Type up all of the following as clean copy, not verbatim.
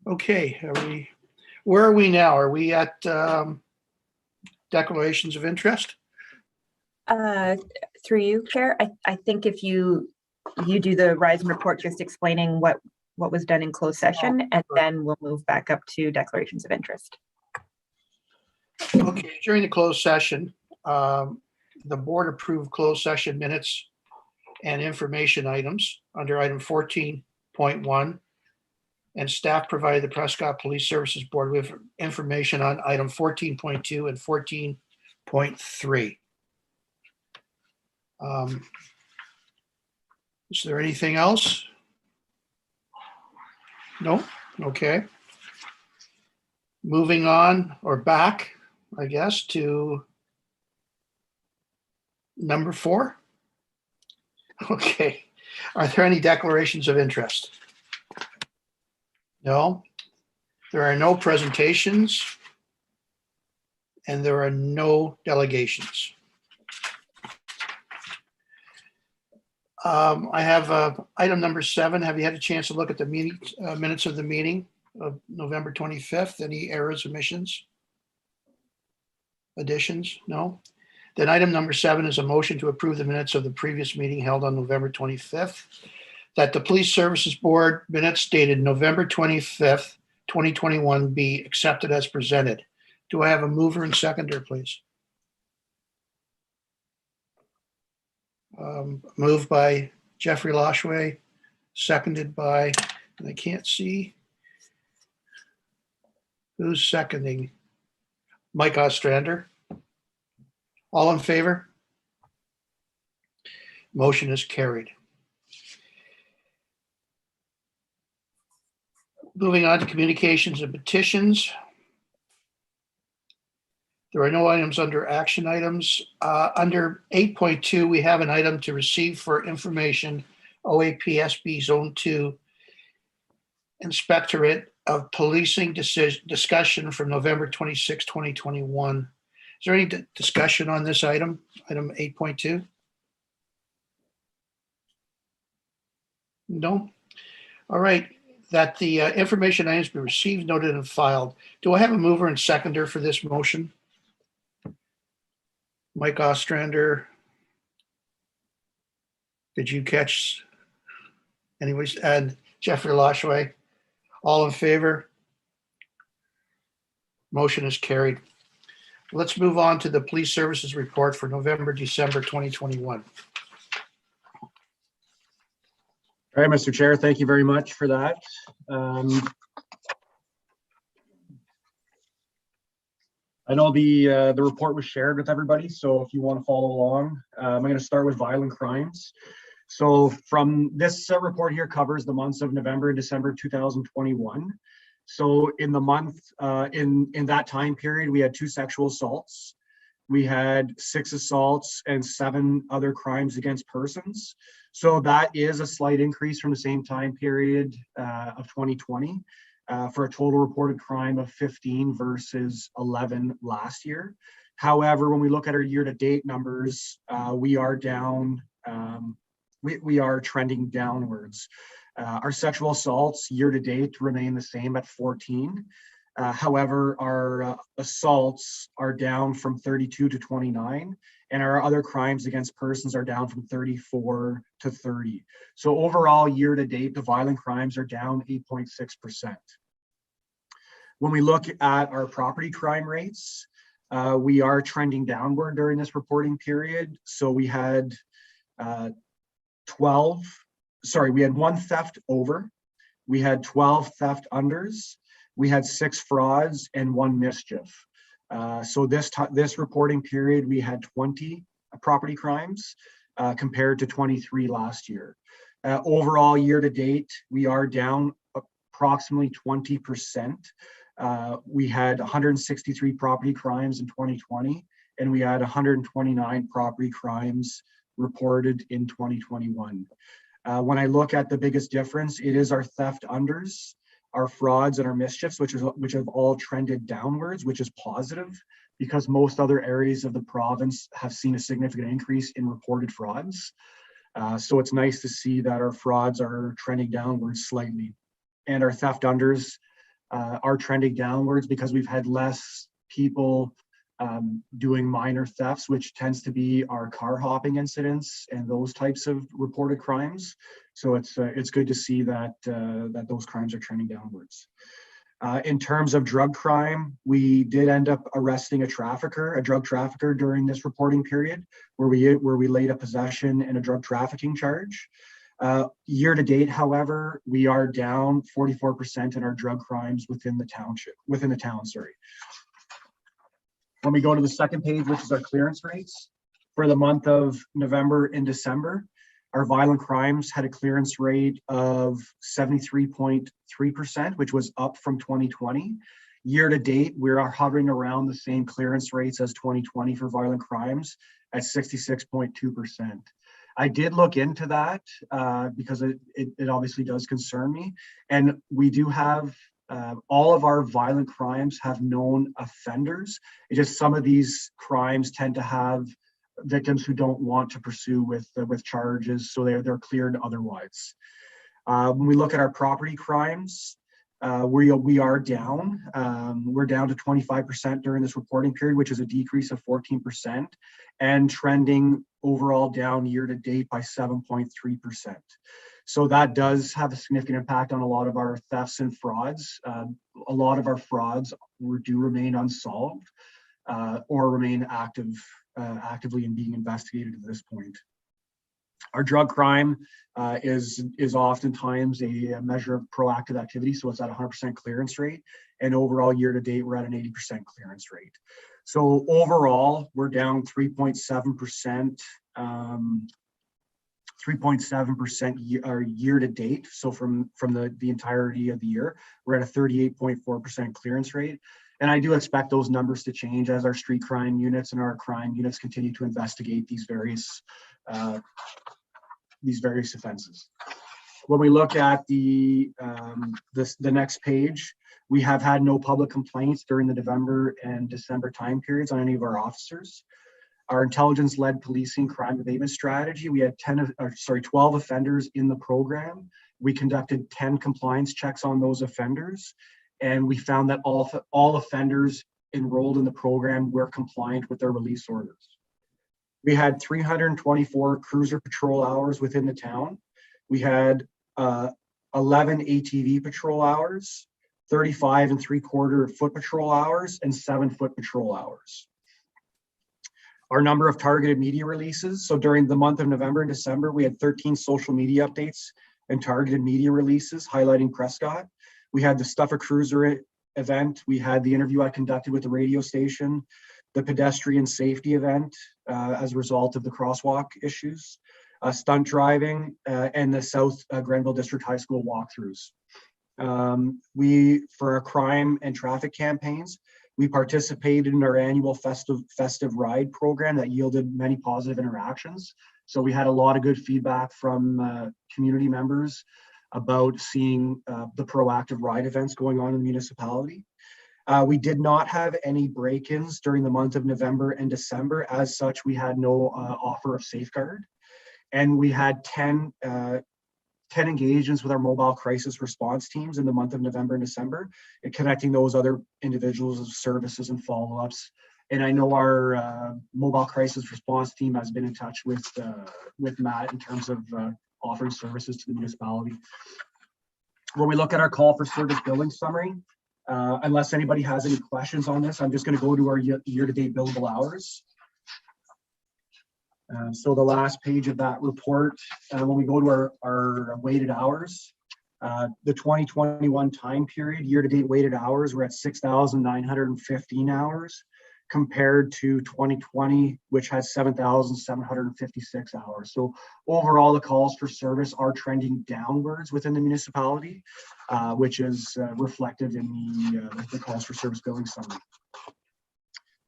Okay, where are we now? Are we at declarations of interest? Through you, Chair, I think if you do the rise and report, just explaining what was done in closed session, and then we'll move back up to declarations of interest. Okay, during the closed session, the board approved closed session minutes and information items under item 14.1, and staff provided the Prescott Police Services Board with information on item 14.2 and 14.3. Is there anything else? No? Okay. Moving on, or back, I guess, to number 4. Okay. Are there any declarations of interest? No. There are no presentations, and there are no delegations. I have item number 7. Have you had a chance to look at the meeting minutes of the meeting of November 25th? Any errors, omissions, additions? No? Then item number 7 is a motion to approve the minutes of the previous meeting held on November 25th. That the Police Services Board minutes dated November 25th, 2021 be accepted as presented. Do I have a mover and seconder, please? Moved by Jeffrey Loshway, seconded by, and I can't see who's seconding. Mike Ostrander. All in favor? Motion is carried. Moving on to communications and petitions. There are no items under action items. Under 8.2, we have an item to receive for information, OAPSB Zone 2 Inspectorate of Policing discussion from November 26, 2021. Is there any discussion on this item 8.2? No? All right. That the information items be received, noted, and filed. Do I have a mover and seconder for this motion? Mike Ostrander. Did you catch? Anyways, and Jeffrey Loshway. All in favor? Motion is carried. Let's move on to the police services report for November, December 2021. All right, Mr. Chair, thank you very much for that. I know the report was shared with everybody, so if you want to follow along, I'm going to start with violent crimes. So from this report here covers the months of November and December 2021. So in the month, in that time period, we had 2 sexual assaults. We had 6 assaults and 7 other crimes against persons. So that is a slight increase from the same time period of 2020 for a total reported crime of 15 versus 11 last year. However, when we look at our year-to-date numbers, we are down. We are trending downwards. Our sexual assaults year-to-date remain the same at 14. However, our assaults are down from 32 to 29, and our other crimes against persons are down from 34 to 30. So overall, year to date, the violent crimes are down 8.6%. When we look at our property crime rates, we are trending downward during this reporting period. So we had we had 1 theft over, we had 12 theft unders, we had 6 frauds and 1 mischief. So this reporting period, we had 20 property crimes compared to 23 last year. Overall, year to date, we are down approximately 20%. We had 163 property crimes in 2020, and we had 129 property crimes reported in 2021. When I look at the biggest difference, it is our theft unders, our frauds, and our mischiefs, which have all trended downwards, which is positive because most other areas of the province have seen a significant increase in reported frauds. So it's nice to see that our frauds are trending downwards slightly. And our theft unders are trending downwards because we've had less people doing minor thefts, which tends to be our car hopping incidents and those types of reported crimes. So it's good to see that that those crimes are trending downwards. In terms of drug crime, we did end up arresting a drug trafficker during this reporting period, where we laid a possession and a drug trafficking charge. Year to date, however, we are down 44% in our drug crimes within the town. When we go to the second page, which is our clearance rates, for the month of November and December, our violent crimes had a clearance rate of 73.3%, which was up from 2020. Year to date, we are hovering around the same clearance rates as 2020 for violent crimes at 66.2%. I did look into that because it obviously does concern me. And we do have all of our violent crimes have known offenders. It's just some of these crimes tend to have victims who don't want to pursue with charges, so they're cleared otherwise. When we look at our property crimes, we are down. We're down to 25% during this reporting period, which is a decrease of 14%, and trending overall down year to date by 7.3%. So that does have a significant impact on a lot of our thefts and frauds. A lot of our frauds do remain unsolved or remain actively in being investigated at this point. Our drug crime is oftentimes a measure of proactive activity, so it's at 100% clearance rate, and overall year to date we're at an 80% clearance rate. So overall we're down 3.7%, 3.7% year to date. So from the entirety of the year, we're at a 38.4% clearance rate. And I do expect those numbers to change as our street crime units and our crime units continue to investigate these various offenses. When we look at the next page, we have had no public complaints during the November and December time periods on any of our officers. Our intelligence-led policing crime abatement strategy, we had 12 offenders in the program. We conducted 10 compliance checks on those offenders, and we found that all offenders enrolled in the program were compliant with their release orders. We had 324 cruiser patrol hours within the town. We had 11 ATV patrol hours, 35 3/4 foot patrol hours, and 7 foot patrol hours. Our number of targeted media releases. So during the month of November and December, we had 13 social media updates and targeted media releases highlighting Prescott. We had the Stuff a Cruiser event. We had the interview I conducted with the radio station, the pedestrian safety event as a result of the crosswalk issues, stunt driving, and the South Grenville District High School walkthroughs. For our crime and traffic campaigns, we participated in our annual festive ride program that yielded many positive interactions. So we had a lot of good feedback from community members about seeing the proactive ride events going on in the municipality. We did not have any break-ins during the month of November and December. As such, we had no offer of safeguard. And we had 10 engagements with our mobile crisis response teams in the month of November and December, and connecting those other individuals with services and follow-ups. And I know our mobile crisis response team has been in touch with Matt in terms of offering services to the municipality. When we look at our call for service billing summary, unless anybody has any questions on this, I'm just going to go to our year-to-date billable hours. So the last page of that report, when we go to our weighted hours, the 2021 time period, year-to-date weighted hours, we're at 6,915 hours compared to 2020, which has 7,756 hours. So overall, the calls for service are trending downwards within the municipality, which is reflected in the calls for service billing summary.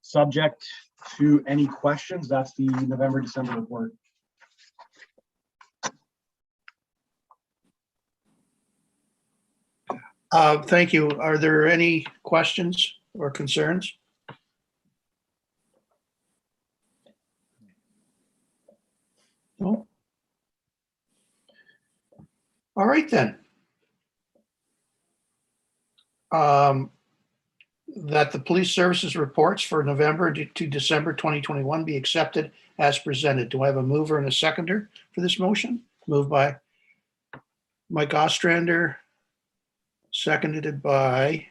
Subject to any questions, that's the November, December report. Thank you. Are there any questions or concerns? No? All right then. that the police services reports for November to December 2021 be accepted as presented. Do I have a mover and a seconder for this motion? Moved by Mike Ostrander, seconded by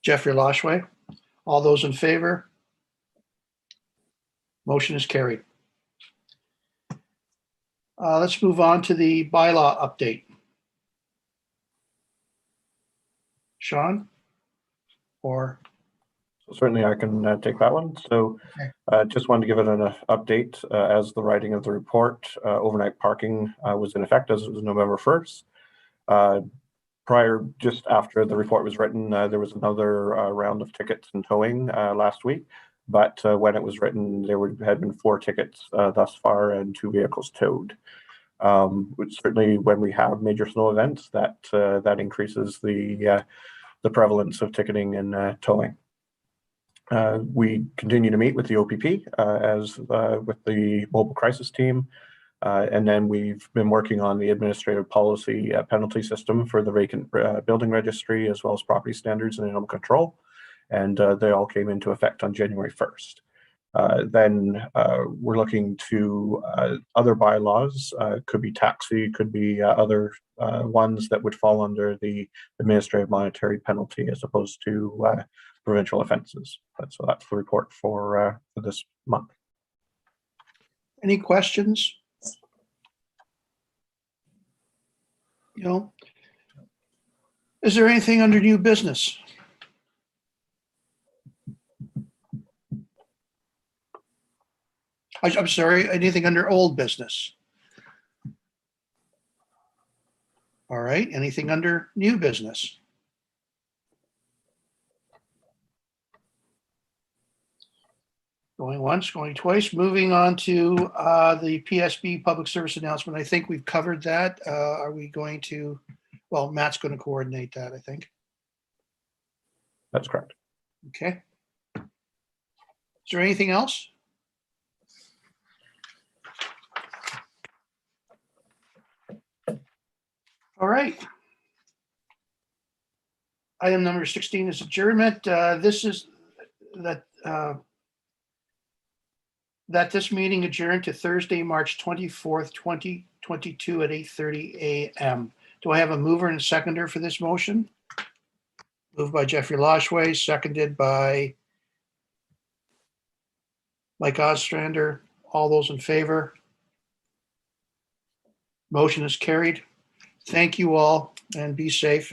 Jeffrey Loshway. All those in favor? Motion is carried. Let's move on to the bylaw update. Sean? Or, Certainly, I can take that one. So just wanted to give it an update as the writing of the report. Overnight parking was in effect as it was November 1st. Just after the report was written, there was another round of tickets and towing last week. But when it was written, there had been 4 tickets thus far and 2 vehicles towed. Which certainly, when we have major snow events, that increases the prevalence of ticketing and towing. We continue to meet with the OPP as with the mobile crisis team. And then we've been working on the administrative policy penalty system for the vacant building registry, as well as property standards and animal control. And they all came into effect on January 1st. Then we're looking to other bylaws, could be taxi, could be other ones that would fall under the administrative monetary penalty as opposed to provincial offenses. So that's the report for this month. any questions? Is there anything under new business? I'm sorry, anything under old business? All right, anything under new business? Going once, going twice, moving on to the PSB public service announcement. I think we've covered that. Are we going to, well, Matt's going to coordinate that, I think. That's correct. Okay. Is there anything else? All right. Item number 16 is adjournment. This is that this meeting adjourned to Thursday, March 24th, 2022 at 8:30 a.m. Do I have a mover and a seconder for this motion? Moved by Jeffrey Loshway, seconded by Mike Ostrander. All those in favor? Motion is carried. Thank you all and be safe.